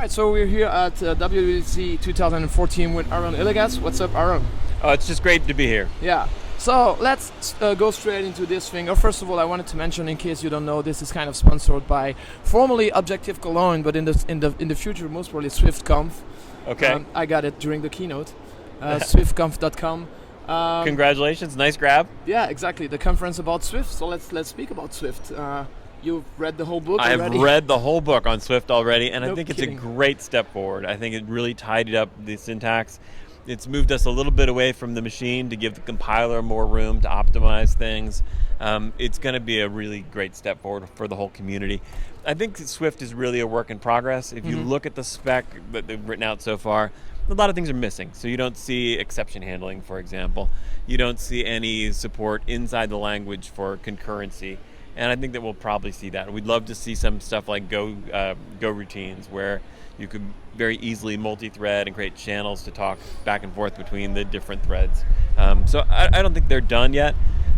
right, so we're here at WWDC 2014 with Aaron Hillegass. What's up, Aaron? Oh, it's just great to be here. Yeah. So let's go straight into this thing. First of all, I wanted to mention, in case you don't know, this is kind of sponsored by formerly Objective Cologne, but in the future, most probably SwiftConf. Okay. I got it during the keynote. SwiftConf.com. Congratulations, nice grab. Yeah, exactly. The conference about Swift. So let's speak about Swift. You've read the whole book I already? have read the whole book on Swift already, and I think kidding. it's a great step forward. I think it really tidied up the syntax. It's moved us a little bit away from the machine to give the compiler more room to optimize things. It's going to be a really great step forward for the whole community. I think Swift is really a work in progress. If you look at the spec that they've written out so far, a lot of things are missing. So you don't see exception handling, for example. You don't see any support inside the language for concurrency. And I think that we'll probably see that. We'd love to see some stuff like Go routines, where you could very easily multi-thread and create channels to talk back and forth between the different threads. So I don't think they're done yet,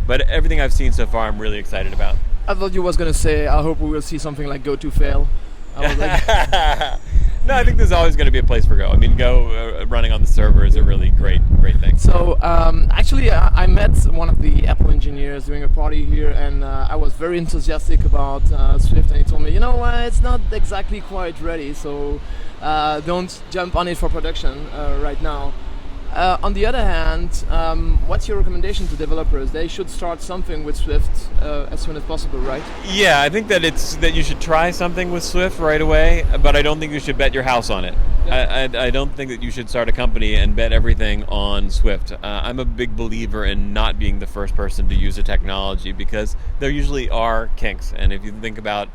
but everything I've seen so far I'm really excited about. I thought you was going to say, I hope we will see something like Go to fail. I was like... No, I think there's always going to be a place for Go. I mean, Go running on the server is a really great thing. So actually, I met one of the Apple engineers during a party here, and I was very enthusiastic about Swift, and he told me, you know, it's not exactly quite ready, so don't jump on it for production right now. On the other hand, what's your recommendation to developers? They should start something with Swift as soon as possible, right? Yeah, I think that you should try something with Swift right away, but I don't think you should bet your house on it. Yeah. I don't think that you should start a company and bet everything on Swift. I'm a big believer in not being the first person to use a technology, because there usually are kinks. And if you think about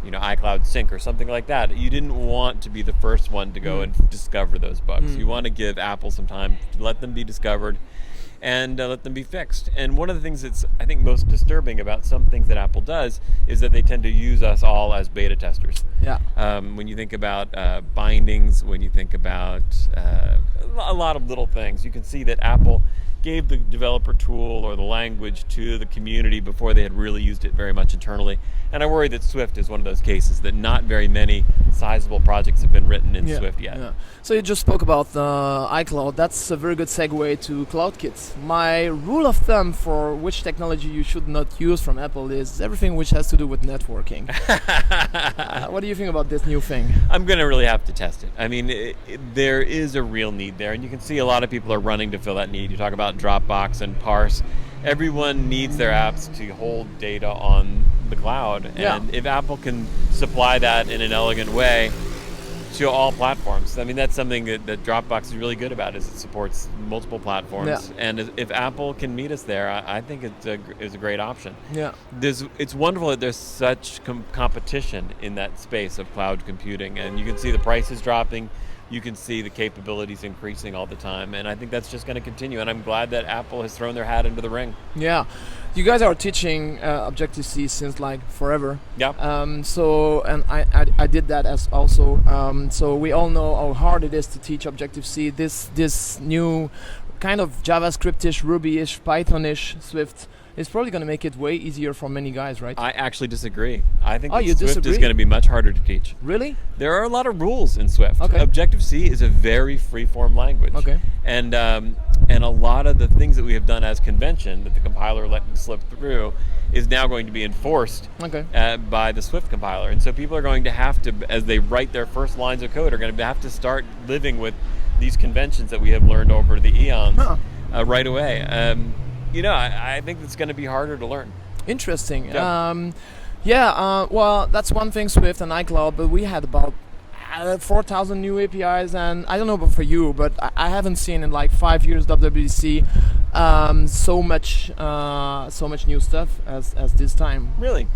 iCloud Sync or something like that, you didn't want to be the first one to go and discover those bugs. You want to give Apple some time to let them be discovered and let them be fixed. And one of the things that's, I think, most disturbing about some things that Apple does is that they tend to use us all as beta testers. Yeah. When you think about bindings, when you think about a lot of little things, you can see that Apple gave the developer tool or the language to the community before they had really used it very much internally. And I worry that Swift is one of those cases, that not very many sizable projects have been written in Swift yet. Yeah. So you just spoke about iCloud. That's a very good segue to CloudKit. My rule of thumb for which technology you should not use from Apple is everything which has to do with networking. What do you think about this new thing? I'm going to really have to test it. I mean, there is a real need there, and you can see a lot of people are running to fill that need. You talk about Dropbox and Parse. Everyone needs their apps to hold data on the cloud, and if Apple can supply that in an elegant way to all platforms, I mean, that's something that Dropbox is really good about, is it supports multiple platforms. And if Apple can meet us there, I think it's a great option. Yeah, it's wonderful that there's such competition in that space of cloud computing, and you can see the prices dropping. You can see the capabilities increasing all the time, and I think that's just going to continue, and I'm glad that Apple has thrown their hat into the ring. Yeah. You guys are teaching Objective-C since like forever. Yeah. So, and I did that as also. So we all know how hard it is to teach Objective-C. This new kind of JavaScript-ish, Ruby-ish, Python-ish Swift is probably going to make it way easier for many guys, right? I actually disagree. I think you Swift disagree? is going to be much harder to teach. Really? There are a lot of rules in Swift. Okay. Objective-C is a very free-form language. Okay. And a lot of the things that we have done as convention that the compiler let slip through is now going to be enforced by the Swift compiler. And so people are going to have to, as they write their first lines of code, are going to have to start living with these conventions that we have learned over the eons right away. I think it's going to be harder to learn. Interesting. Yeah. Well, that's one thing, Swift and iCloud, but we had about 4,000 new APIs, and I don't know about for you, but I haven't seen in like 5 years WWDC so much new stuff as this time. Really?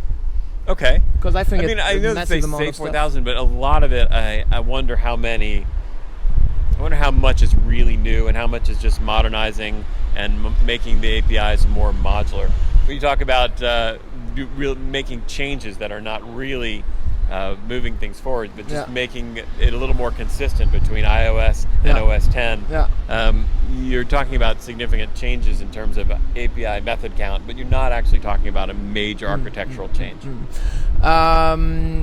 Okay. Because I think I know that they say 4,000, but a lot of it, I wonder how much is really new and how much is just modernizing and making the APIs more modular. When you talk about making changes that are not really moving things forward, but just making it a little more consistent between iOS and OS 10. You're talking about significant changes in terms of API method count, but you're not actually talking about a major architectural change.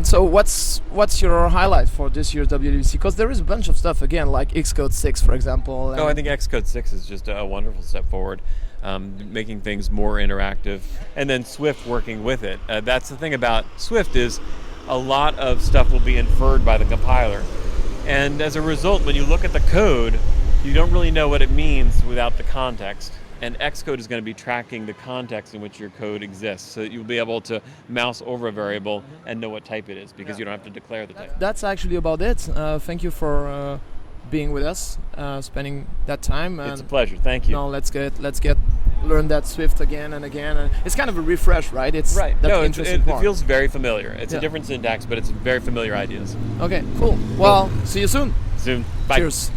So what's your highlight for this year's WWDC? Because there is a bunch of stuff, again, like Xcode 6, for example. I think Xcode 6 is just a wonderful step forward, making things more interactive, and then Swift working with it. That's the thing about Swift is a lot of stuff will be inferred by the compiler. And as a result, when you look at the code, you don't really know what it means without the context. And Xcode is going to be tracking the context in which your code exists, so that you'll be able to mouse over a variable and know what type it is, because you don't have to declare the type. That's actually about it. Thank you for being with us, spending that time. It's a pleasure. Thank you. Now let's learn that Swift again and again. And it's kind of a refresh, right? It's right. Interesting part. It feels very familiar. It's a different syntax, but it's very familiar ideas. Okay, cool. Well, see you soon. Soon. Bye. Cheers.